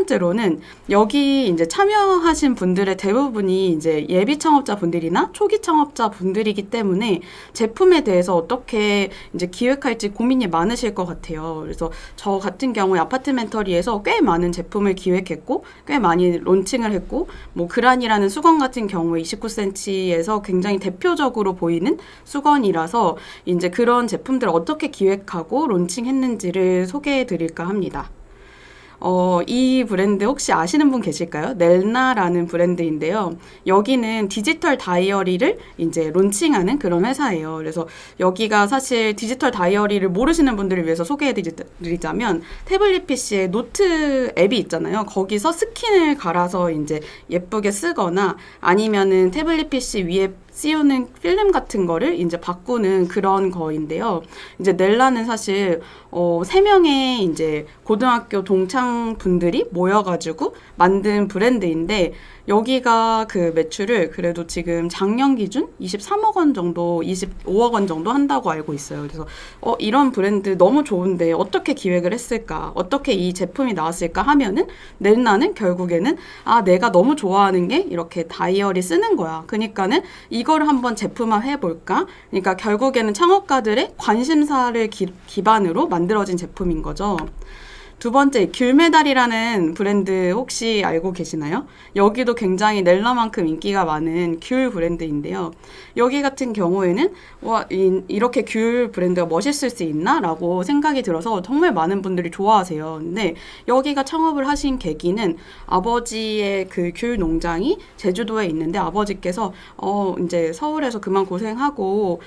번째로는 여기 이제 참여하신 분들의 대부분이 이제 예비 창업자 분들이나 초기 창업자 분들이기 때문에 제품에 대해서 어떻게 이제 기획할지 고민이 많으실 것 같아요. 그래서 저 같은 경우에 아파트멘터리에서 꽤 많은 제품을 기획했고, 꽤 많이 론칭을 했고, 뭐 그란이라는 수건 같은 경우에 29cm에서 굉장히 대표적으로 보이는 수건이라서 이제 그런 제품들을 어떻게 기획하고 론칭했는지를 소개해 드릴까 합니다. 이 브랜드 혹시 아시는 분 계실까요? 넬나라는 브랜드인데요. 여기는 디지털 다이어리를 이제 론칭하는 그런 회사예요. 그래서 여기가 사실 디지털 다이어리를 모르시는 분들을 위해서 소개해 드리자면 태블릿 PC에 노트 앱이 있잖아요. 거기서 스킨을 갈아서 이제 예쁘게 쓰거나 아니면은 태블릿 PC 위에 씌우는 필름 같은 거를 이제 바꾸는 그런 거인데요. 이제 넬라는 사실 3명의 이제 고등학교 동창 분들이 모여가지고 만든 브랜드인데 여기가 그 매출을 그래도 지금 작년 기준 23억 원 정도, 25억 원 정도 한다고 알고 있어요. 그래서 이런 브랜드 너무 좋은데 어떻게 기획을 했을까? 어떻게 이 제품이 나왔을까 하면은 넬나는 결국에는 내가 너무 좋아하는 게 이렇게 다이어리 쓰는 거야. 그러니까는 이걸 한번 제품화 해볼까? 그러니까 결국에는 창업가들의 관심사를 기반으로 만들어진 제품인 거죠. 두 번째, 귤메달이라는 브랜드 혹시 알고 계시나요? 여기도 굉장히 넬라만큼 인기가 많은 귤 브랜드인데요. 여기 같은 경우에는 이렇게 귤 브랜드가 멋있을 수 있나? 라고 생각이 들어서 정말 많은 분들이 좋아하세요. 근데 여기가 창업을 하신 계기는 아버지의 그 귤 농장이 제주도에 있는데 아버지께서 이제 서울에서 그만 고생하고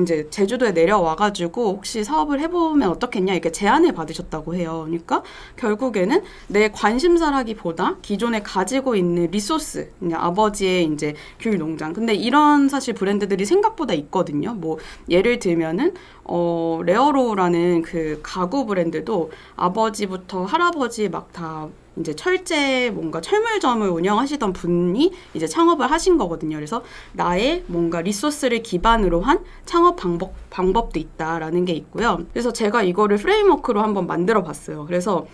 이제 제주도에 내려와가지고 혹시 사업을 해보면 어떻겠냐 이렇게 제안을 받으셨다고 해요. 그러니까 결국에는 내 관심사라기보다 기존에 가지고 있는 리소스, 그냥 아버지의 이제 귤 농장. 근데 이런 사실 브랜드들이 생각보다 있거든요. 뭐 예를 들면은 레어로라는 그 가구 브랜드도 아버지부터 할아버지 막 다 이제 뭔가 철물점을 운영하시던 분이 이제 창업을 하신 거거든요. 그래서 나의 뭔가 리소스를 기반으로 한 창업 방법도 있다라는 게 있고요. 그래서 제가 이거를 프레임워크로 한번 만들어 봤어요. 그래서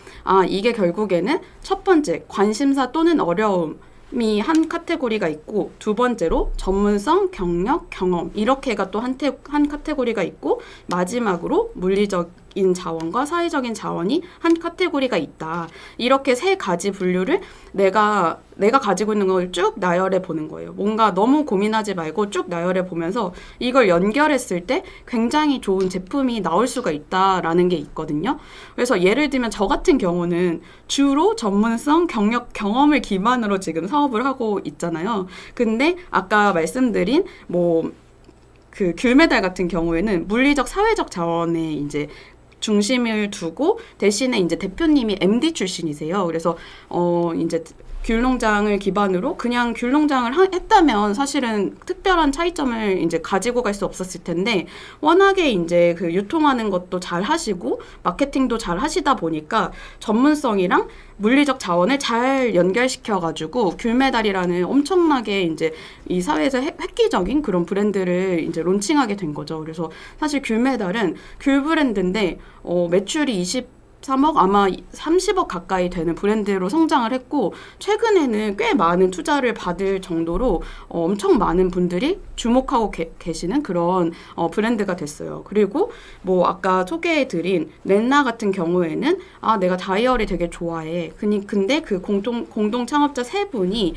이게 결국에는 첫 번째 관심사 또는 어려움이 한 카테고리가 있고 두 번째로 전문성, 경력, 경험 이렇게가 또 한 카테고리가 있고 마지막으로 물리적인 자원과 사회적인 자원이 한 카테고리가 있다. 이렇게 세 가지 분류를 내가 가지고 있는 걸 쭉 나열해 보는 거예요. 뭔가 너무 고민하지 말고 쭉 나열해 보면서 이걸 연결했을 때 굉장히 좋은 제품이 나올 수가 있다라는 게 있거든요. 그래서 예를 들면 저 같은 경우는 주로 전문성, 경력, 경험을 기반으로 지금 사업을 하고 있잖아요. 근데 아까 말씀드린 그 귤메달 같은 경우에는 물리적, 사회적 자원에 이제 중심을 두고 대신에 이제 대표님이 MD 출신이세요. 그래서 이제 귤농장을 기반으로 그냥 귤농장을 했다면 사실은 특별한 차이점을 이제 가지고 갈 수 없었을 텐데 워낙에 이제 그 유통하는 것도 잘 하시고 마케팅도 잘 하시다 보니까 전문성이랑 물리적 자원을 잘 연결시켜가지고 귤메달이라는 엄청나게 이제 이 사회에서 획기적인 그런 브랜드를 이제 론칭하게 된 거죠. 그래서 사실 귤메달은 귤 브랜드인데 매출이 23억 아마 30억 가까이 되는 브랜드로 성장을 했고 최근에는 꽤 많은 투자를 받을 정도로 엄청 많은 분들이 주목하고 계시는 그런 브랜드가 됐어요. 그리고 아까 소개해드린 넬나 같은 경우에는 내가 다이어리 되게 좋아해. 근데 그 공동 창업자 세 분이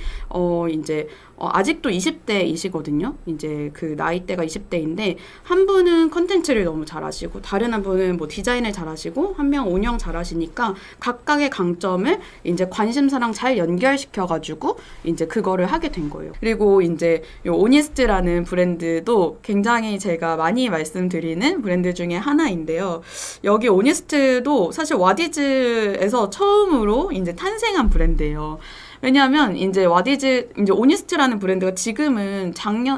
이제 아직도 20대이시거든요. 이제 그 나이대가 20대인데 한 분은 컨텐츠를 너무 잘하시고 다른 한 분은 디자인을 잘하시고 한 명 운영 잘하시니까 각각의 강점을 이제 관심사랑 잘 연결시켜가지고 이제 그거를 하게 된 거예요. 그리고 이제 요 오니스트라는 브랜드도 굉장히 제가 많이 말씀드리는 브랜드 중에 하나인데요. 여기 오니스트도 사실 와디즈에서 처음으로 이제 탄생한 브랜드예요. 왜냐하면 이제 와디즈 이제 오니스트라는 브랜드가 지금은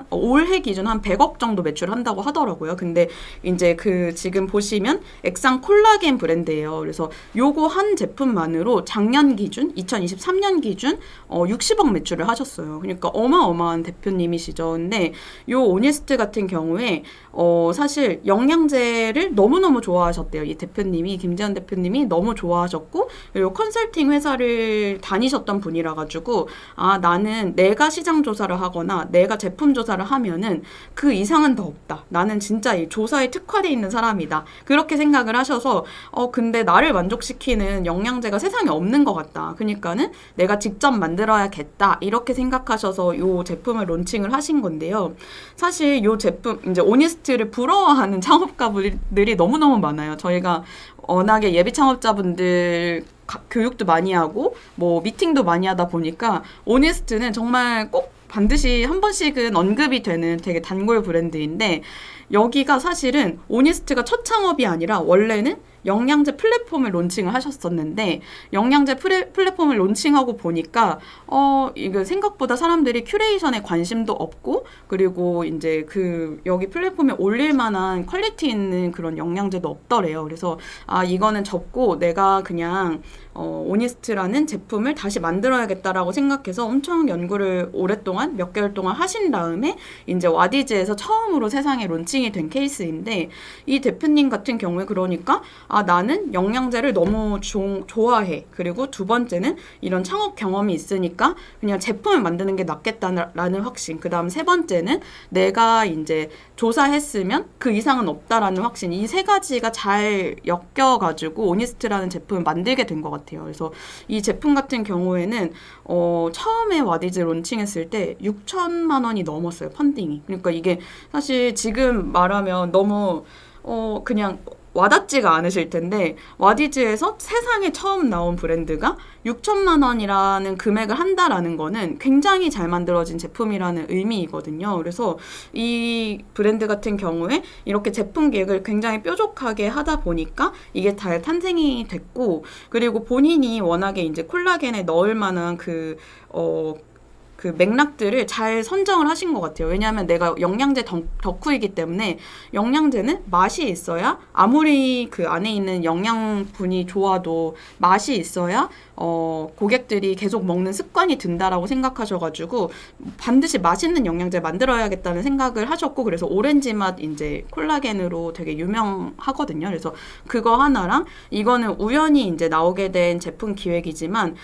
올해 기준 한 100억 정도 매출한다고 하더라고요. 근데 이제 그 지금 보시면 액상 콜라겐 브랜드예요. 그래서 요거 한 제품만으로 작년 기준 2023년 기준 60억 매출을 하셨어요. 그러니까 어마어마한 대표님이시죠. 근데 요 오니스트 같은 경우에 사실 영양제를 너무너무 좋아하셨대요. 이 대표님이, 김재현 대표님이 너무 좋아하셨고, 그리고 컨설팅 회사를 다니셨던 분이라 가지고, 나는 내가 시장 조사를 하거나 내가 제품 조사를 하면은 그 이상은 더 없다. 나는 진짜 이 조사에 특화되어 있는 사람이다. 그렇게 생각을 하셔서, 근데 나를 만족시키는 영양제가 세상에 없는 것 같다. 그러니까는 내가 직접 만들어야겠다. 이렇게 생각하셔서 이 제품을 론칭을 하신 건데요. 사실 이 제품, 이제 오니스트를 부러워하는 창업가분들이 너무너무 많아요. 저희가 워낙에 예비 창업자분들 교육도 많이 하고 뭐 미팅도 많이 하다 보니까 오니스트는 정말 꼭 반드시 한 번씩은 언급이 되는 되게 단골 브랜드인데, 여기가 사실은 오니스트가 첫 창업이 아니라 원래는 영양제 플랫폼을 론칭을 하셨었는데, 영양제 플랫폼을 론칭하고 보니까 이거 생각보다 사람들이 큐레이션에 관심도 없고, 그리고 이제 그 여기 플랫폼에 올릴 만한 퀄리티 있는 그런 영양제도 없더래요. 그래서 이거는 접고 내가 그냥 오니스트라는 제품을 다시 만들어야겠다라고 생각해서 엄청 연구를 오랫동안 몇 개월 동안 하신 다음에 이제 와디즈에서 처음으로 세상에 론칭이 된 케이스인데, 이 대표님 같은 경우에 그러니까 나는 영양제를 너무 좋아해. 그리고 두 번째는 이런 창업 경험이 있으니까 그냥 제품을 만드는 게 낫겠다라는 확신. 그 다음 세 번째는 내가 이제 조사했으면 그 이상은 없다라는 확신. 이 세 가지가 잘 엮여가지고 오니스트라는 제품을 만들게 된 것 같아요. 그래서 이 제품 같은 경우에는 처음에 와디즈 론칭했을 때 6천만 원이 넘었어요. 펀딩이. 그러니까 이게 사실 지금 말하면 너무 그냥 와닿지가 않으실 텐데, 와디즈에서 세상에 처음 나온 브랜드가 6천만 원이라는 금액을 한다라는 거는 굉장히 잘 만들어진 제품이라는 의미이거든요. 그래서 이 브랜드 같은 경우에 이렇게 제품 기획을 굉장히 뾰족하게 하다 보니까 이게 잘 탄생이 됐고, 그리고 본인이 워낙에 이제 콜라겐에 넣을 만한 그 맥락들을 잘 선정을 하신 것 같아요. 왜냐하면 내가 영양제 덕후이기 때문에 영양제는 맛이 있어야, 아무리 그 안에 있는 영양분이 좋아도 맛이 있어야 고객들이 계속 먹는 습관이 든다라고 생각하셔가지고 반드시 맛있는 영양제 만들어야겠다는 생각을 하셨고, 그래서 오렌지 맛 이제 콜라겐으로 되게 유명하거든요. 그래서 그거 하나랑 이거는 우연히 이제 나오게 된 제품 기획이지만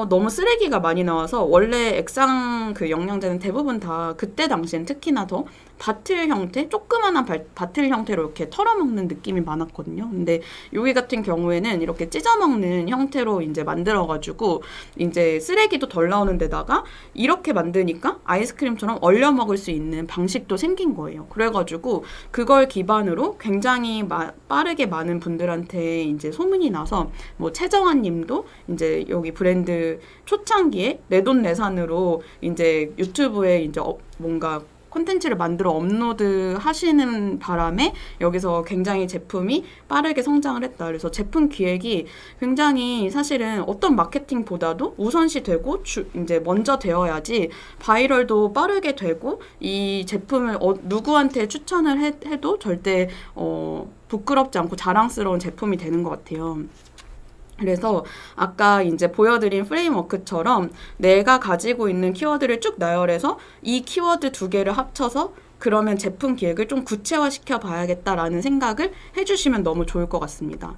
너무 쓰레기가 많이 나와서, 원래 액상 그 영양제는 대부분 다 그때 당시엔 특히나 더 바틀 형태, 조그만한 바틀 형태로 이렇게 털어먹는 느낌이 많았거든요. 근데 여기 같은 경우에는 이렇게 찢어먹는 형태로 이제 만들어가지고 이제 쓰레기도 덜 나오는 데다가 이렇게 만드니까 아이스크림처럼 얼려 먹을 수 있는 방식도 생긴 거예요. 그래가지고 그걸 기반으로 굉장히 빠르게 많은 분들한테 이제 소문이 나서, 뭐 최정환 님도 이제 여기 브랜드 초창기에 내돈내산으로 이제 유튜브에 이제 뭔가 콘텐츠를 만들어 업로드 하시는 바람에 여기서 굉장히 제품이 빠르게 성장을 했다. 그래서 제품 기획이 굉장히 사실은 어떤 마케팅보다도 우선시 되고 이제 먼저 되어야지 바이럴도 빠르게 되고, 이 제품을 누구한테 추천을 해도 절대 부끄럽지 않고 자랑스러운 제품이 되는 것 같아요. 그래서 아까 이제 보여드린 프레임워크처럼 내가 가지고 있는 키워드를 쭉 나열해서 이 키워드 두 개를 합쳐서 그러면 제품 기획을 좀 구체화시켜 봐야겠다라는 생각을 해주시면 너무 좋을 것 같습니다.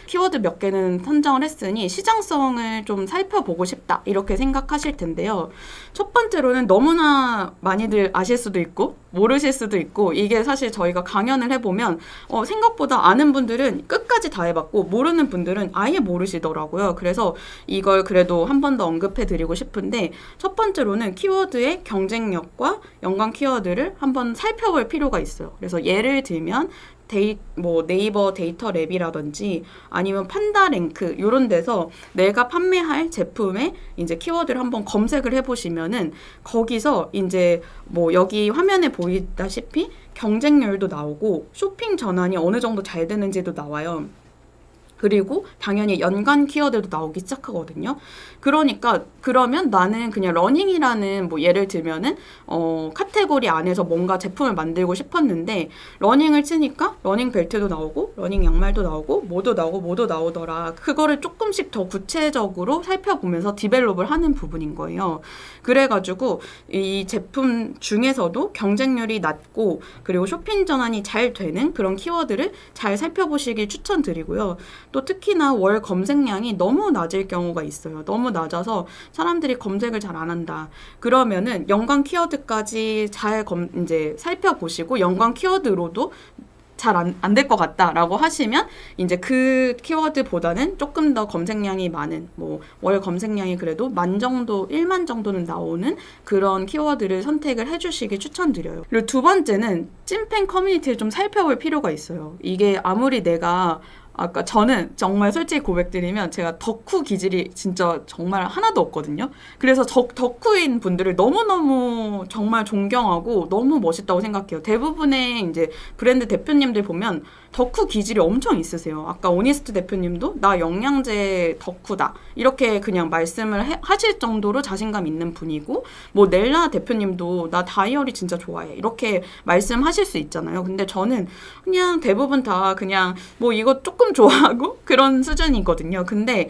키워드 몇 개는 선정을 했으니 시장성을 좀 살펴보고 싶다 이렇게 생각하실 텐데요. 첫 번째로는 너무나 많이들 아실 수도 있고 모르실 수도 있고, 이게 사실 저희가 강연을 해보면 생각보다 아는 분들은 끝까지 다 해봤고 모르는 분들은 아예 모르시더라고요. 그래서 이걸 그래도 한 번 더 언급해 드리고 싶은데, 첫 번째로는 키워드의 경쟁력과 연관 키워드를 한번 살펴볼 필요가 있어요. 그래서 예를 들면 네이버 데이터 랩이라든지 아니면 판다랭크 이런 데서 내가 판매할 제품의 이제 키워드를 한번 검색을 해보시면은 거기서 이제 뭐 여기 화면에 보이다시피 경쟁률도 나오고 쇼핑 전환이 어느 정도 잘 되는지도 나와요. 그리고 당연히 연관 키워드도 나오기 시작하거든요. 그러니까 그러면 나는 그냥 러닝이라는 뭐 예를 들면은 카테고리 안에서 뭔가 제품을 만들고 싶었는데 러닝을 치니까 러닝 벨트도 나오고 러닝 양말도 나오고 뭐도 나오고 뭐도 나오더라. 그거를 조금씩 더 구체적으로 살펴보면서 디벨롭을 하는 부분인 거예요. 그래가지고 이 제품 중에서도 경쟁률이 낮고 그리고 쇼핑 전환이 잘 되는 그런 키워드를 잘 살펴보시길 추천드리고요. 또 특히나 월 검색량이 너무 낮을 경우가 있어요. 너무 낮아서 사람들이 검색을 잘 안 한다. 그러면은 연관 키워드까지 잘 이제 살펴보시고 연관 키워드로도 잘 안 될 것 같다라고 하시면 이제 그 키워드보다는 조금 더 검색량이 많은 뭐 월 검색량이 그래도 10,000 정도, 10,000 정도는 나오는 그런 키워드를 선택을 해주시길 추천드려요. 그리고 두 번째는 찐팬 커뮤니티를 좀 살펴볼 필요가 있어요. 이게 아무리 내가 아까 저는 정말 솔직히 고백드리면 제가 덕후 기질이 진짜 정말 하나도 없거든요. 그래서 덕후인 분들을 너무너무 정말 존경하고 너무 멋있다고 생각해요. 대부분의 이제 브랜드 대표님들 보면 덕후 기질이 엄청 있으세요. 아까 오니스트 대표님도 나 영양제 덕후다 이렇게 그냥 말씀을 하실 정도로 자신감 있는 분이고 뭐 넬라 대표님도 나 다이어리 진짜 좋아해 이렇게 말씀하실 수 있잖아요. 근데 저는 그냥 대부분 다 그냥 뭐 이거 조금 좋아하고 그런 수준이거든요. 근데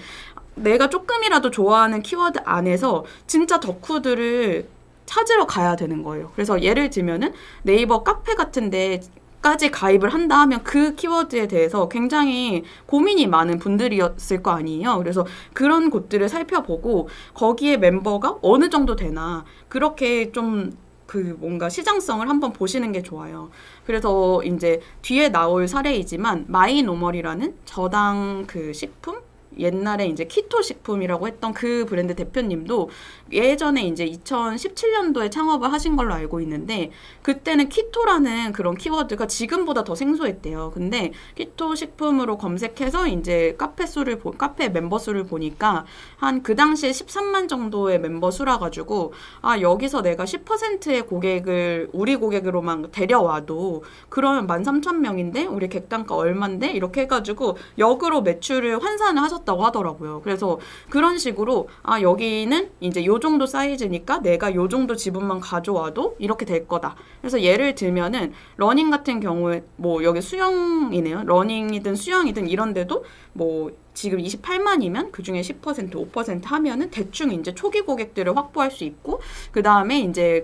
내가 조금이라도 좋아하는 키워드 안에서 진짜 덕후들을 찾으러 가야 되는 거예요. 그래서 예를 들면은 네이버 카페 같은데 까지 가입을 한다 하면 그 키워드에 대해서 굉장히 고민이 많은 분들이었을 거 아니에요. 그래서 그런 곳들을 살펴보고 거기에 멤버가 어느 정도 되나 그렇게 좀 그 뭔가 시장성을 한번 보시는 게 좋아요. 그래서 이제 뒤에 나올 사례이지만 마이노멀이라는 저당 그 식품 옛날에 이제 키토 식품이라고 했던 그 브랜드 대표님도 예전에 이제 2017년도에 창업을 하신 걸로 알고 있는데 그때는 키토라는 그런 키워드가 지금보다 더 생소했대요. 근데 키토 식품으로 검색해서 이제 카페 멤버 수를 보니까 한 그 당시에 13만 정도의 멤버 수라 가지고 아 여기서 내가 10%의 고객을 우리 고객으로만 데려와도 그러면 13,000명인데 우리 객단가 얼만데 이렇게 해가지고 역으로 매출을 환산을 하셨다고 하더라고요. 그래서 그런 식으로 아 여기는 이제 요 정도 사이즈니까 내가 요 정도 지분만 가져와도 이렇게 될 거다. 그래서 예를 들면은 러닝 같은 경우에 뭐 여기 수영이네요. 러닝이든 수영이든 이런데도 뭐 지금 28만이면 그중에 10%, 5% 하면은 대충 이제 초기 고객들을 확보할 수 있고 그 다음에 이제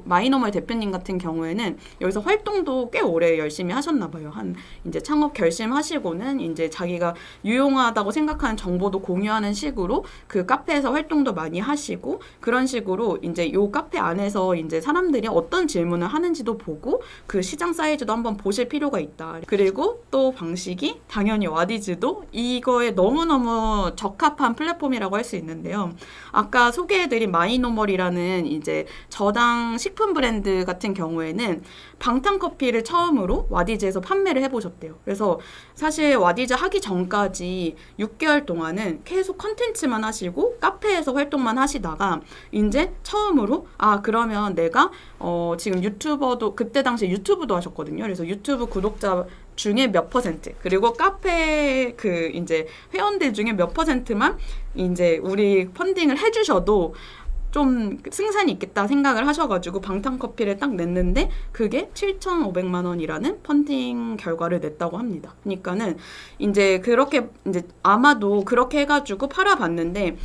마이노멀 대표님 같은 경우에는 여기서 활동도 꽤 오래 열심히 하셨나 봐요. 한 이제 창업 결심하시고는 이제 자기가 유용하다고 생각하는 정보도 공유하는 식으로 그 카페에서 활동도 많이 하시고 그런 식으로 이제 요 카페 안에서 이제 사람들이 어떤 질문을 하는지도 보고 그 시장 사이즈도 한번 보실 필요가 있다. 그리고 또 방식이 당연히 와디즈도 이거에 너무너무 적합한 플랫폼이라고 할 수 있는데요. 아까 소개해드린 마이노멀이라는 이제 저당 식품 브랜드 같은 경우에는 방탄커피를 처음으로 와디즈에서 판매를 해보셨대요. 그래서 사실 와디즈 하기 전까지 6개월 동안은 계속 컨텐츠만 하시고 카페에서 활동만 하시다가 이제 처음으로 아 그러면 내가 지금 유튜버도 그때 당시에 유튜브도 하셨거든요. 그래서 유튜브 구독자 중에 몇 퍼센트 그리고 카페 그 이제 회원들 중에 몇 퍼센트만 이제 우리 펀딩을 해주셔도 좀 승산이 있겠다 생각을 하셔가지고 방탄커피를 딱 냈는데 그게 7,500만 원이라는 펀딩 결과를 냈다고 합니다. 그러니까는 이제 그렇게 이제 아마도 그렇게 해가지고 팔아봤는데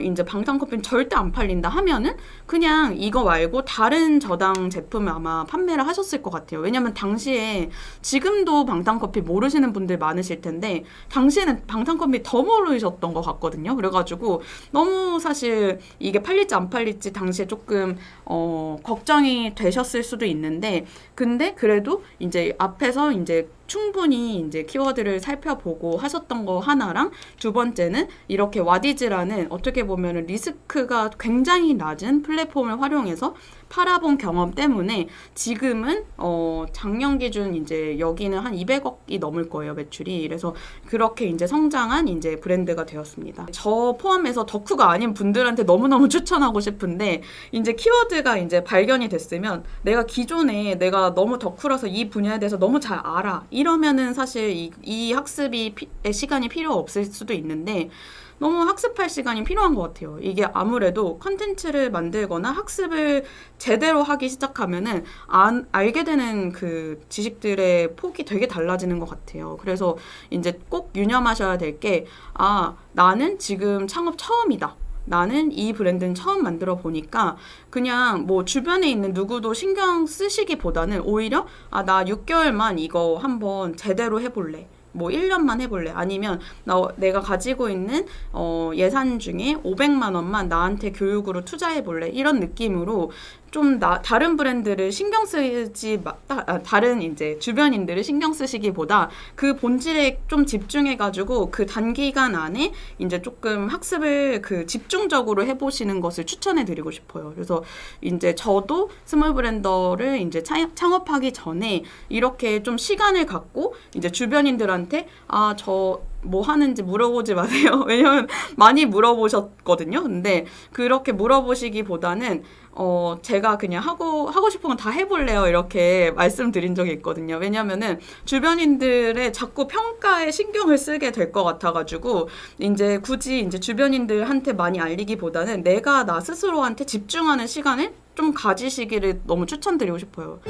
이제 방탄커피는 절대 안 팔린다 하면은 그냥 이거 말고 다른 저당 제품을 아마 판매를 하셨을 것 같아요. 왜냐면 당시에 지금도 방탄커피 모르시는 분들 많으실 텐데 당시에는 방탄커피 더 모르셨던 것 같거든요. 그래가지고 너무 사실 이게 팔릴지 안 팔릴지 당시에 조금 걱정이 되셨을 수도 있는데 근데 그래도 이제 앞에서 이제 충분히 이제 키워드를 살펴보고 하셨던 거 하나랑 두 번째는 이렇게 와디즈라는 어떻게 보면 리스크가 굉장히 낮은 플랫폼을 활용해서 팔아본 경험 때문에 지금은 작년 기준 이제 여기는 한 200억이 넘을 거예요, 매출이. 그래서 그렇게 이제 성장한 이제 브랜드가 되었습니다. 저 포함해서 덕후가 아닌 분들한테 너무너무 추천하고 싶은데 이제 키워드가 이제 발견이 됐으면 내가 기존에 내가 너무 덕후라서 이 분야에 대해서 너무 잘 알아. 이러면은 사실 이 학습이 시간이 필요 없을 수도 있는데 너무 학습할 시간이 필요한 것 같아요. 이게 아무래도 컨텐츠를 만들거나 학습을 제대로 하기 시작하면은 알게 되는 그 지식들의 폭이 되게 달라지는 것 같아요. 그래서 이제 꼭 유념하셔야 될 게, 나는 지금 창업 처음이다. 나는 이 브랜드는 처음 만들어 보니까 그냥 뭐 주변에 있는 누구도 신경 쓰시기보다는 오히려 나 6개월만 이거 한번 제대로 해볼래. 뭐 1년만 해볼래. 아니면 내가 가지고 있는 예산 중에 500만 원만 나한테 교육으로 투자해볼래. 이런 느낌으로 좀 다른 브랜드를 신경 쓰지 다른 이제 주변인들을 신경 쓰시기보다 그 본질에 좀 집중해가지고 그 단기간 안에 이제 조금 학습을 그 집중적으로 해보시는 것을 추천해드리고 싶어요. 그래서 이제 저도 스몰 브랜더를 이제 창업하기 전에 이렇게 좀 시간을 갖고 이제 주변인들한테 저 뭐 하는지 물어보지 마세요. 왜냐면 많이 물어보셨거든요. 근데 그렇게 물어보시기보다는 제가 그냥 하고 싶은 건 다 해볼래요. 이렇게 말씀드린 적이 있거든요. 왜냐면은 주변인들의 자꾸 평가에 신경을 쓰게 될 것 같아가지고 이제 굳이 이제 주변인들한테 많이 알리기보다는 내가 나 스스로한테 집중하는 시간을 좀 가지시기를 너무 추천드리고 싶어요.